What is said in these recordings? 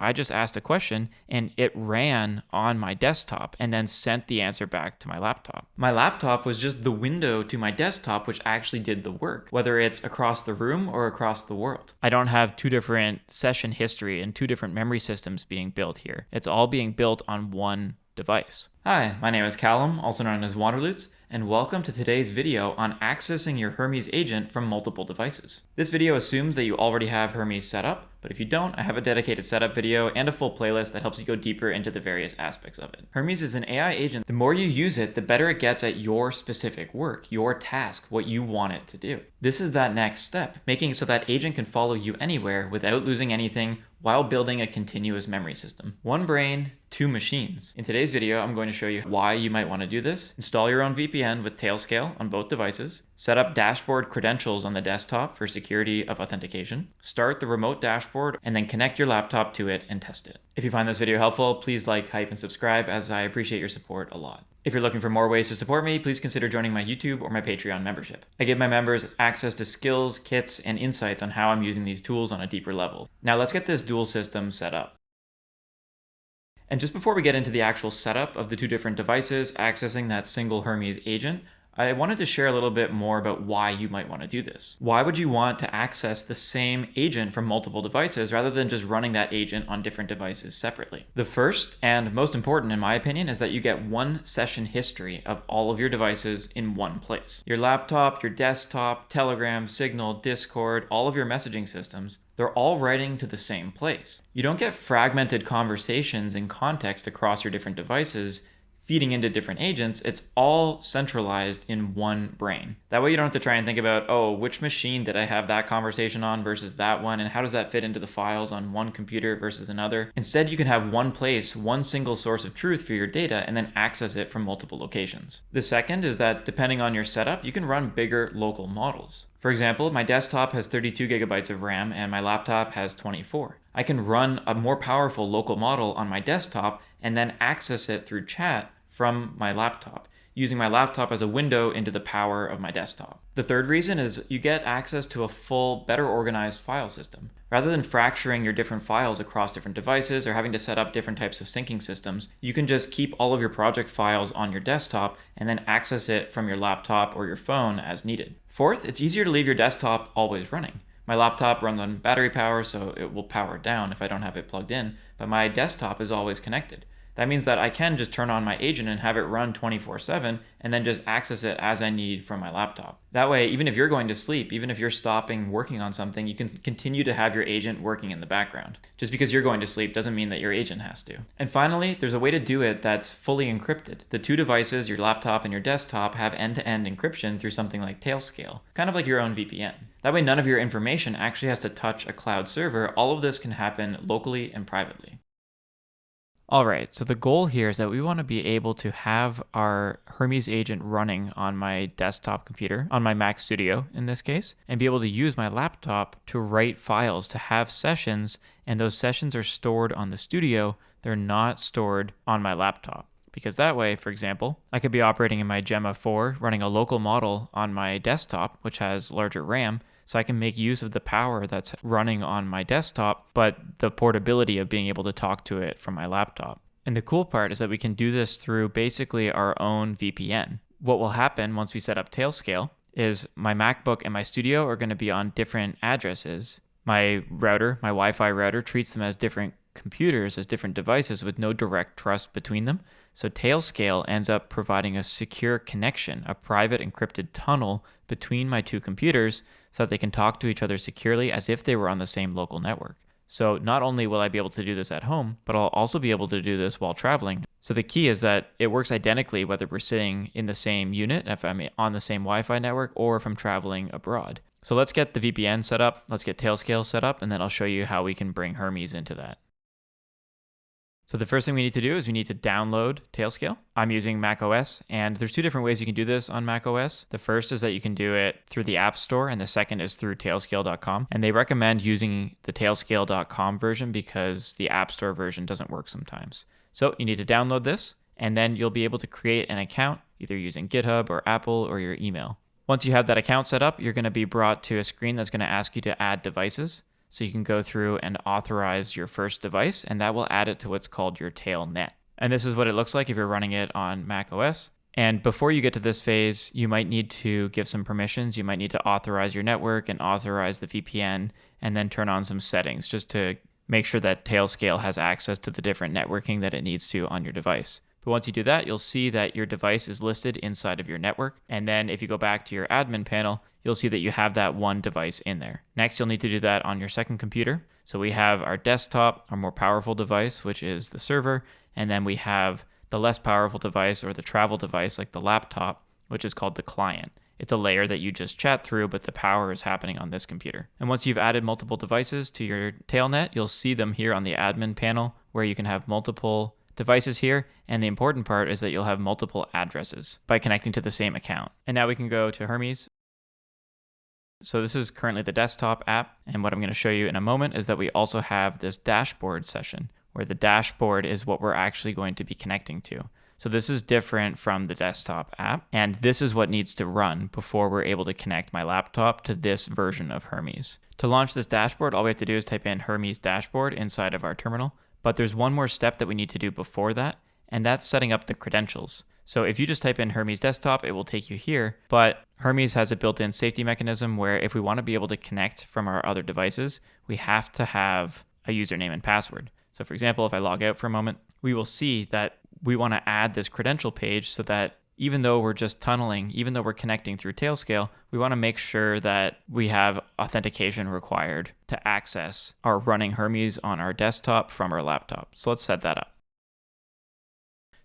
I just asked a question and it ran on my desktop and then sent the answer back to my laptop. My laptop was just the window to my desktop, which actually did the work, whether it's across the room or across the world. I don't have two different session history and two different memory systems being built here. It's all being built on one device. Hi, my name is Callum, also known as Waterloots, and welcome to today's video on accessing your Hermes agent from multiple devices. This video assumes that you already have Hermes set up, but if you don't, I have a dedicated setup video and a full playlist that helps you go deeper into the various aspects of it. Hermes is an AI agent. The more you use it, the better it gets at your specific work, your task, what you want it to do. This is that next step, making it so that agent can follow you anywhere without losing anything while building a continuous memory system. One brain, two machines. In today's video, I'm going to show you why you might want to do this. Install your own VPN with Tailscale on both devices. Set up dashboard credentials on the desktop for security of authentication. Start the remote dashboard and then connect your laptop to it and test it. If you find this video helpful, please like, hype, and subscribe as I appreciate your support a lot. If you're looking for more ways to support me, please consider joining my YouTube or my Patreon membership. I give my members access to skills, kits, and insights on how I'm using these tools on a deeper level. Now let's get this dual system set up. And just before we get into the actual setup of the two different devices accessing that single Hermes agent, I wanted to share a little bit more about why you might want to do this. Why would you want to access the same agent from multiple devices rather than just running that agent on different devices separately? The first and most important, in my opinion, is that you get one session history of all of your devices in one place. Your laptop, your desktop, Telegram, Signal, Discord, all of your messaging systems, they're all writing to the same place. You don't get fragmented conversations in context across your different devices feeding into different agents. It's all centralized in one brain. That way you don't have to try and think about, oh, which machine did I have that conversation on versus that one, and how does that fit into the files on one computer versus another? Instead, you can have one place, one single source of truth for your data, and then access it from multiple locations. The second is that depending on your setup, you can run bigger local models. For example, my desktop has 32 gigabytes of RAM and my laptop has 24. I can run a more powerful local model on my desktop and then access it through chat from my laptop, using my laptop as a window into the power of my desktop. The third reason is you get access to a full, better organized file system. Rather than fracturing your different files across different devices or having to set up different types of syncing systems, you can just keep all of your project files on your desktop and then access it from your laptop or your phone as needed. Fourth, it's easier to leave your desktop always running. My laptop runs on battery power, so it will power down if I don't have it plugged in, but my desktop is always connected. That means that I can just turn on my agent and have it run 24/7 and then just access it as I need from my laptop. That way, even if you're going to sleep, even if you're stopping working on something, you can continue to have your agent working in the background. Just because you're going to sleep doesn't mean that your agent has to. And finally, there's a way to do it that's fully encrypted. The two devices, your laptop and your desktop, have end-to-end encryption through something like Tailscale, kind of like your own VPN. That way, none of your information actually has to touch a cloud server. All of this can happen locally and privately. All right, so the goal here is that we want to be able to have our Hermes agent running on my desktop computer, on my Mac Studio in this case, and be able to use my laptop to write files, to have sessions, and those sessions are stored on the studio. They're not stored on my laptop. Because that way, for example, I could be operating in my Gemma 4, running a local model on my desktop, which has larger RAM, so I can make use of the power that's running on my desktop, but the portability of being able to talk to it from my laptop. And the cool part is that we can do this through basically our own VPN. What will happen once we set up Tailscale is my MacBook and my studio are going to be on different addresses. My router, my Wi-Fi router, treats them as different computers, as different devices with no direct trust between them. So Tailscale ends up providing a secure connection, a private encrypted tunnel between my two computers so that they can talk to each other securely as if they were on the same local network. So not only will I be able to do this at home, but I'll also be able to do this while traveling. So the key is that it works identically whether we're sitting in the same unit, if I'm on the same Wi-Fi network, or if I'm traveling abroad. So let's get the VPN set up, let's get Tailscale set up, and then I'll show you how we can bring Hermes into that. So the first thing we need to do is we need to download Tailscale. I'm using macOS, and there's two different ways you can do this on macOS. The first is that you can do it through the App Store, and the second is through tailscale.com. And they recommend using the tailscale.com version because the App Store version doesn't work sometimes. So you need to download this, and then you'll be able to create an account either using GitHub or Apple or your email. Once you have that account set up, you're going to be brought to a screen that's going to ask you to add devices. So you can go through and authorize your first device, and that will add it to what's called your tailnet. And this is what it looks like if you're running it on Mac OS. And before you get to this phase, you might need to give some permissions. You might need to authorize your network and authorize the VPN, and then turn on some settings just to make sure that Tailscale has access to the different networking that it needs to on your device. But once you do that, you'll see that your device is listed inside of your network. And then if you go back to your admin panel, you'll see that you have that one device in there. Next, you'll need to do that on your second computer. So we have our desktop, our more powerful device, which is the server. And then we have the less powerful device, or the travel device like the laptop, which is called the client. It's a layer that you just chat through, but the power is happening on this computer. And once you've added multiple devices to your tailnet, you'll see them here on the admin panel where you can have multiple devices here. And the important part is that you'll have multiple addresses by connecting to the same account. And now we can go to Hermes. So this is currently the desktop app. And what I'm going to show you in a moment is that we also have this dashboard session where the dashboard is what we're actually going to be connecting to. So this is different from the desktop app, and this is what needs to run before we're able to connect my laptop to this version of Hermes. To launch this dashboard, all we have to do is type in Hermes dashboard inside of our terminal, but there's one more step that we need to do before that, and that's setting up the credentials. So if you just type in Hermes desktop, it will take you here, but Hermes has a built-in safety mechanism where if we want to be able to connect from our other devices, we have to have a username and password. So for example, if I log out for a moment, we will see that we want to add this credential page so that even though we're just tunneling, even though we're connecting through Tailscale, we want to make sure that we have authentication required to access our running Hermes on our desktop from our laptop. So let's set that up.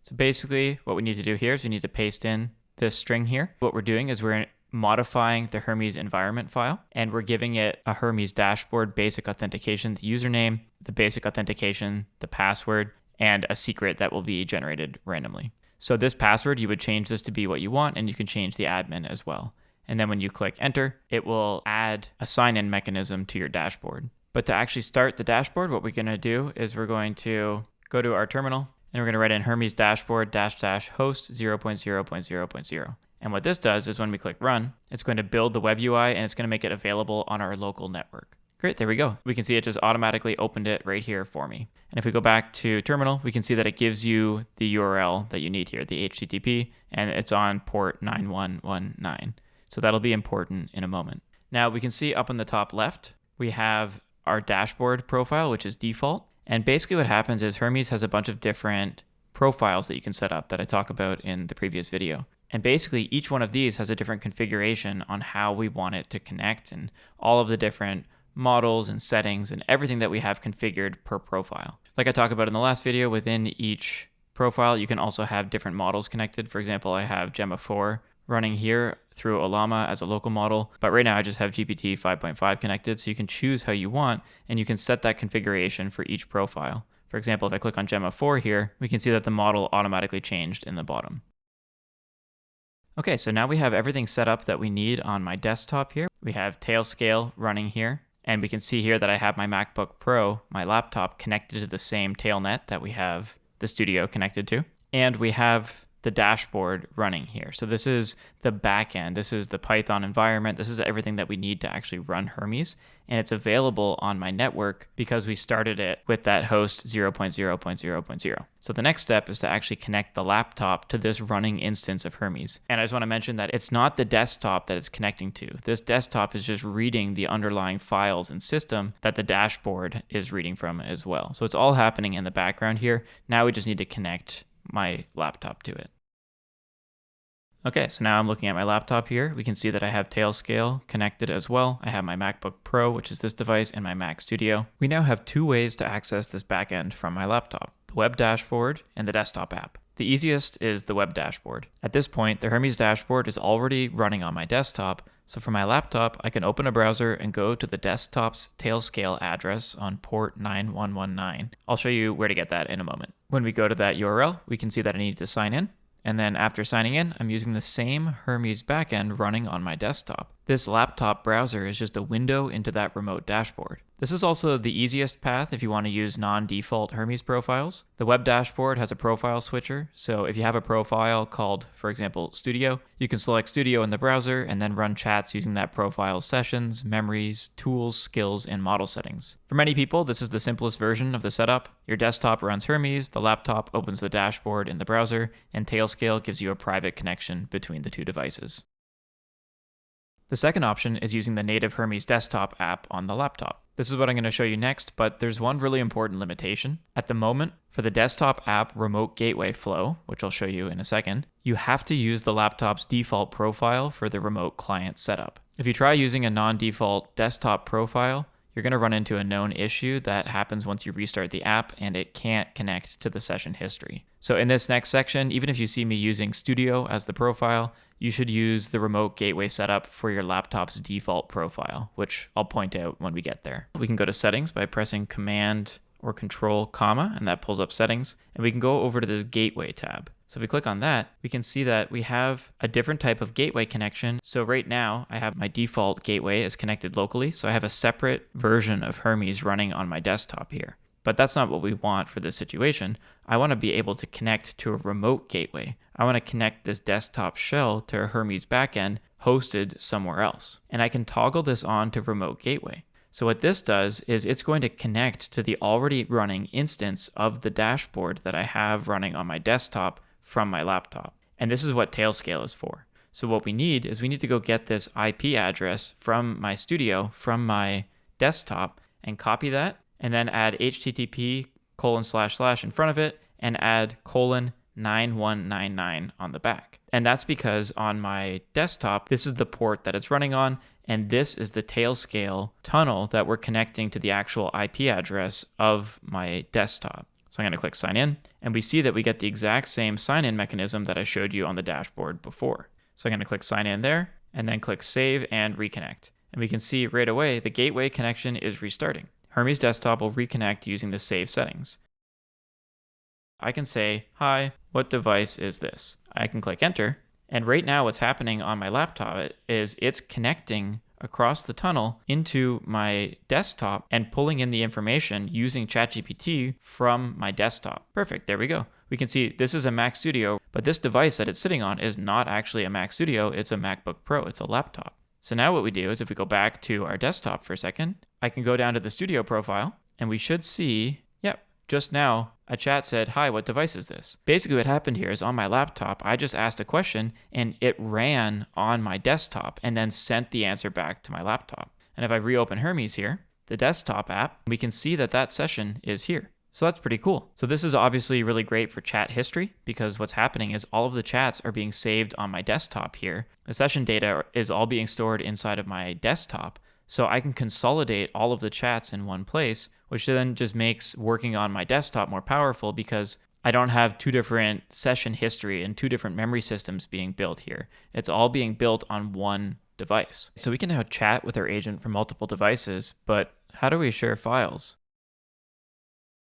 So basically what we need to do here is we need to paste in this string here. What we're doing is we're modifying the Hermes environment file, and we're giving it a Hermes dashboard basic authentication, the username, the basic authentication, the password, and a secret that will be generated randomly. So this password, you would change this to be what you want, and you can change the admin as well. And then when you click enter, it will add a sign-in mechanism to your dashboard. But to actually start the dashboard, what we're going to do is we're going to go to our terminal, and we're going to write in Hermes dashboard --host 0.0.0.0. And what this does is when we click run, it's going to build the web UI and it's going to make it available on our local network. Great, there we go. We can see it just automatically opened it right here for me. And if we go back to terminal, we can see that it gives you the URL that you need here, the HTTP, and it's on port 9119. So that'll be important in a moment. Now we can see up on the top left, we have our dashboard profile, which is default. And basically what happens is Hermes has a bunch of different profiles that you can set up that I talk about in the previous video. And basically each one of these has a different configuration on how we want it to connect and all of the different models and settings and everything that we have configured per profile. Like I talked about in the last video, within each profile, you can also have different models connected. For example, I have Gemma 4 running here through Olama as a local model, but right now I just have GPT 5.5 connected, so you can choose how you want, and you can set that configuration for each profile. For example, if I click on Gemma 4 here, we can see that the model automatically changed in the bottom. Okay, so now we have everything set up that we need on my desktop here. We have Tailscale running here, and we can see here that I have my MacBook Pro, my laptop, connected to the same tailnet that we have the studio connected to. And we have the dashboard running here. So this is the backend. This is the Python environment. This is everything that we need to actually run Hermes. And it's available on my network because we started it with that host 0.0.0.0. So the next step is to actually connect the laptop to this running instance of Hermes. And I just want to mention that it's not the desktop that it's connecting to. This desktop is just reading the underlying files and system that the dashboard is reading from as well. So it's all happening in the background here. Now we just need to connect my laptop to it. Okay, so now I'm looking at my laptop here. We can see that I have Tailscale connected as well. I have my MacBook Pro, which is this device, and my Mac Studio. We now have two ways to access this backend from my laptop: the web dashboard and the desktop app. The easiest is the web dashboard. At this point, the Hermes dashboard is already running on my desktop, so for my laptop, I can open a browser and go to the desktop's Tailscale address on port 9119. I'll show you where to get that in a moment. When we go to that URL, we can see that I need to sign in. And then after signing in, I'm using the same Hermes backend running on my desktop. This laptop browser is just a window into that remote dashboard. This is also the easiest path if you want to use non-default Hermes profiles. The web dashboard has a profile switcher, so if you have a profile called, for example, Studio, you can select Studio in the browser and then run chats using that profile's sessions, memories, tools, skills, and model settings. For many people, this is the simplest version of the setup. Your desktop runs Hermes, the laptop opens the dashboard in the browser, and Tailscale gives you a private connection between the two devices. The second option is using the native Hermes desktop app on the laptop. This is what I'm going to show you next, but there's one really important limitation. At the moment, for the desktop app remote gateway flow, which I'll show you in a second, you have to use the laptop's default profile for the remote client setup. If you try using a non-default desktop profile, you're going to run into a known issue that happens once you restart the app and it can't connect to the session history. So in this next section, even if you see me using Studio as the profile, you should use the remote gateway setup for your laptop's default profile, which I'll point out when we get there. We can go to settings by pressing Command or Control, comma, and that pulls up settings. And we can go over to this gateway tab. So if we click on that, we can see that we have a different type of gateway connection. So right now I have my default gateway is connected locally. So I have a separate version of Hermes running on my desktop here. But that's not what we want for this situation. I want to be able to connect to a remote gateway. I want to connect this desktop shell to a Hermes backend hosted somewhere else. And I can toggle this on to remote gateway. So what this does is it's going to connect to the already running instance of the dashboard that I have running on my desktop from my laptop. And this is what Tailscale is for. So what we need is we need to go get this IP address from my studio, from my desktop, and copy that, and then add http:// in front of it, and add :9199 on the back. And that's because on my desktop, this is the port that it's running on, and this is the Tailscale tunnel that we're connecting to the actual IP address of my desktop. So I'm going to click sign in, and we see that we get the exact same sign in mechanism that I showed you on the dashboard before. So I'm going to click sign in there, and then click save and reconnect. And we can see right away the gateway connection is restarting. Hermes desktop will reconnect using the save settings. I can say, hi, what device is this? I can click enter. And right now what's happening on my laptop is it's connecting across the tunnel into my desktop and pulling in the information using ChatGPT from my desktop. Perfect, there we go. We can see this is a Mac Studio, but this device that it's sitting on is not actually a Mac Studio, it's a MacBook Pro, it's a laptop. So now what we do is if we go back to our desktop for a second, I can go down to the Studio profile and we should see, yep, just now a chat said, hi, what device is this? Basically what happened here is on my laptop, I just asked a question and it ran on my desktop and then sent the answer back to my laptop. And if I reopen Hermes here, the desktop app, we can see that that session is here. So that's pretty cool. So this is obviously really great for chat history because what's happening is all of the chats are being saved on my desktop here. The session data is all being stored inside of my desktop. So I can consolidate all of the chats in one place, which then just makes working on my desktop more powerful because I don't have two different session history and two different memory systems being built here. It's all being built on one device. So we can now chat with our agent from multiple devices, but how do we share files?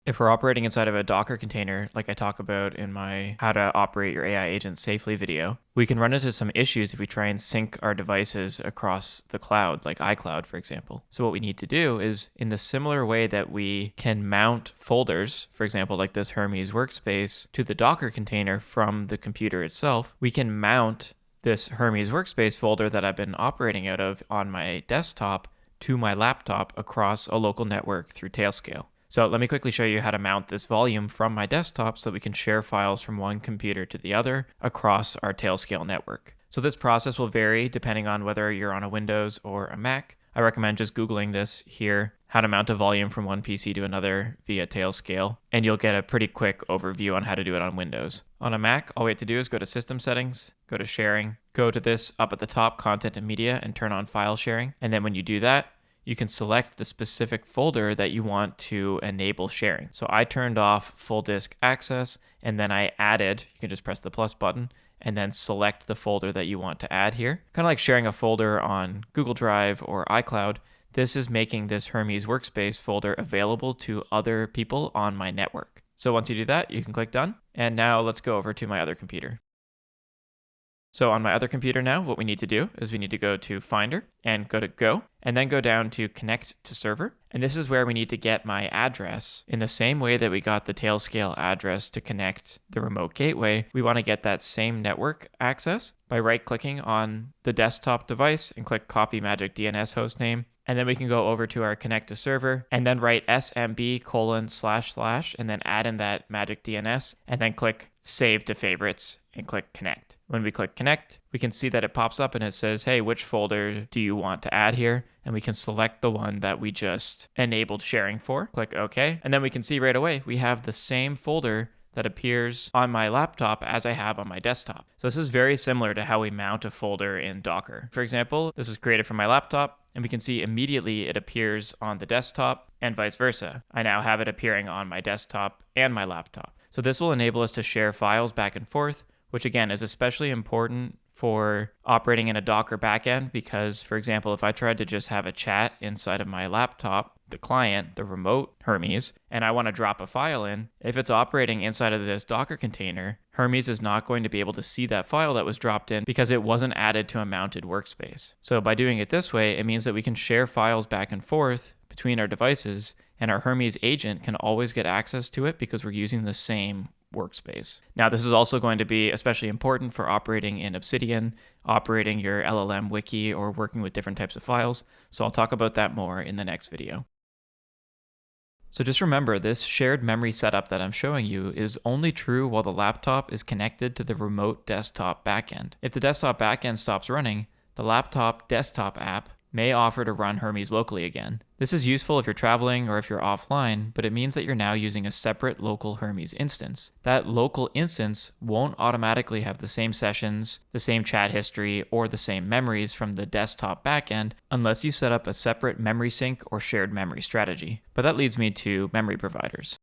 If we're operating inside of a Docker container, like I talk about in my How to Operate Your AI Agent Safely video, we can run into some issues if we try and sync our devices across the cloud, like iCloud, for example. So what we need to do is, in the similar way that we can mount folders, for example, like this Hermes workspace, to the Docker container from the computer itself, we can mount this Hermes workspace folder that I've been operating out of on my desktop to my laptop across a local network through Tailscale. So let me quickly show you how to mount this volume from my desktop so that we can share files from one computer to the other across our Tailscale network. So this process will vary depending on whether you're on a Windows or a Mac. I recommend just Googling this here, how to mount a volume from one PC to another via Tailscale, and you'll get a pretty quick overview on how to do it on Windows. On a Mac, all we have to do is go to System Settings, go to Sharing, go to this up at the top, Content and Media, and turn on File Sharing. And then when you do that, you can select the specific folder that you want to enable sharing. So I turned off full disk access, and then I added, you can just press the plus button, and then select the folder that you want to add here. Kind of like sharing a folder on Google Drive or iCloud, this is making this Hermes workspace folder available to other people on my network. So once you do that, you can click done. And now let's go over to my other computer. So on my other computer now, what we need to do is we need to go to Finder and go to Go, and then go down to Connect to Server. And this is where we need to get my address. In the same way that we got the Tailscale address to connect the remote gateway, we want to get that same network access by right-clicking on the desktop device and click Copy Magic DNS hostname. And then we can go over to our connect to server and then write smb:// and then add in that magic DNS and then click save to favorites and click connect. When we click connect, we can see that it pops up and it says, hey, which folder do you want to add here? And we can select the one that we just enabled sharing for. Click OK. And then we can see right away, we have the same folder that appears on my laptop as I have on my desktop. So this is very similar to how we mount a folder in Docker. For example, this was created from my laptop, and we can see immediately it appears on the desktop and vice versa. I now have it appearing on my desktop and my laptop. So this will enable us to share files back and forth, which again is especially important for operating in a Docker backend because, for example, if I tried to just have a chat inside of my laptop, the client, the remote Hermes, and I want to drop a file in, if it's operating inside of this Docker container, Hermes is not going to be able to see that file that was dropped in because it wasn't added to a mounted workspace. So by doing it this way, it means that we can share files back and forth between our devices, and our Hermes agent can always get access to it because we're using the same workspace. Now, this is also going to be especially important for operating in Obsidian, operating your LLM wiki, or working with different types of files. So I'll talk about that more in the next video. So just remember, this shared memory setup that I'm showing you is only true while the laptop is connected to the remote desktop backend. If the desktop backend stops running, the laptop desktop app may offer to run Hermes locally again. This is useful if you're traveling or if you're offline, but it means that you're now using a separate local Hermes instance. That local instance won't automatically have the same sessions, the same chat history, or the same memories from the desktop backend unless you set up a separate memory sync or shared memory strategy. But that leads me to memory providers.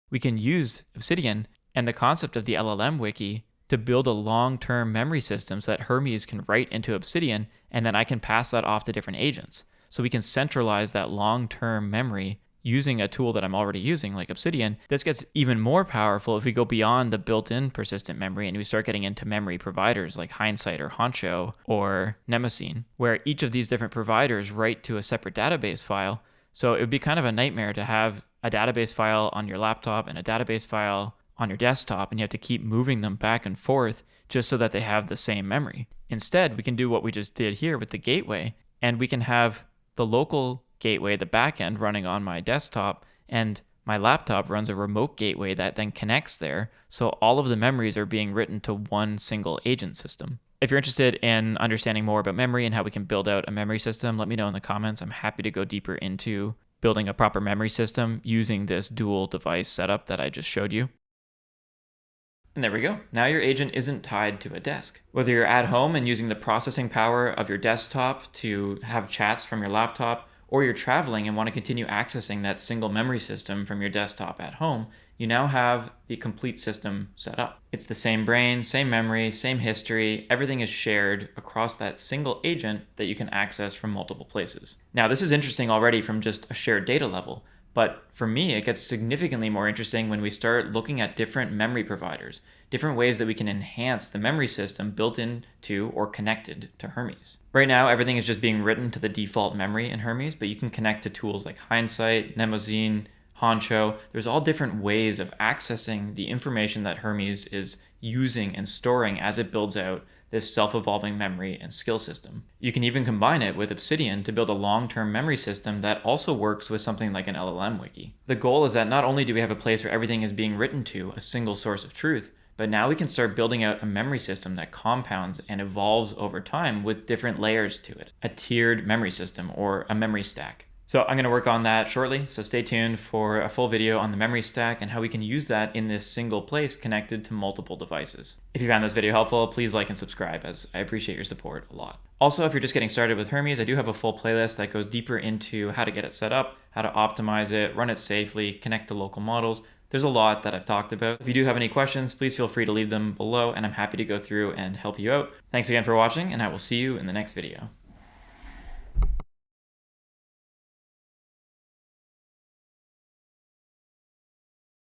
We can use Obsidian and the concept of the LLM wiki to build a long-term memory system so that Hermes can write into Obsidian, and then I can pass that off to different agents. So we can centralize that long-term memory using a tool that I'm already using, like Obsidian. This gets even more powerful if we go beyond the built-in persistent memory and we start getting into memory providers like Hindsight or Honcho or Nemesine, where each of these different providers write to a separate database file. So it would be kind of a nightmare to have a database file on your laptop and a database file on your desktop, and you have to keep moving them back and forth just so that they have the same memory. Instead, we can do what we just did here with the gateway, and we can have the local gateway, the backend, running on my desktop, and my laptop runs a remote gateway that then connects there, so all of the memories are being written to one single agent system. If you're interested in understanding more about memory and how we can build out a memory system, let me know in the comments. I'm happy to go deeper into building a proper memory system using this dual device setup that I just showed you. And there we go. Now your agent isn't tied to a desk. Whether you're at home and using the processing power of your desktop to have chats from your laptop, or you're traveling and want to continue accessing that single memory system from your desktop at home, you now have the complete system set up. It's the same brain, same memory, same history. Everything is shared across that single agent that you can access from multiple places. Now, this is interesting already from just a shared data level. But for me, it gets significantly more interesting when we start looking at different memory providers, different ways that we can enhance the memory system built into or connected to Hermes. Right now, everything is just being written to the default memory in Hermes, but you can connect to tools like Hindsight, Nemesine, Honcho. There's all different ways of accessing the information that Hermes is using and storing as it builds out this self-evolving memory and skill system. You can even combine it with Obsidian to build a long-term memory system that also works with something like an LLM wiki. The goal is that not only do we have a place where everything is being written to, a single source of truth, but now we can start building out a memory system that compounds and evolves over time with different layers to it, a tiered memory system or a memory stack. So I'm going to work on that shortly, so stay tuned for a full video on the memory stack and how we can use that in this single place connected to multiple devices. If you found this video helpful, please like and subscribe, as I appreciate your support a lot. Also, if you're just getting started with Hermes, I do have a full playlist that goes deeper into how to get it set up, how to optimize it, run it safely, connect to local models. There's a lot that I've talked about. If you do have any questions, please feel free to leave them below, and I'm happy to go through and help you out. Thanks again for watching, and I will see you in the next video.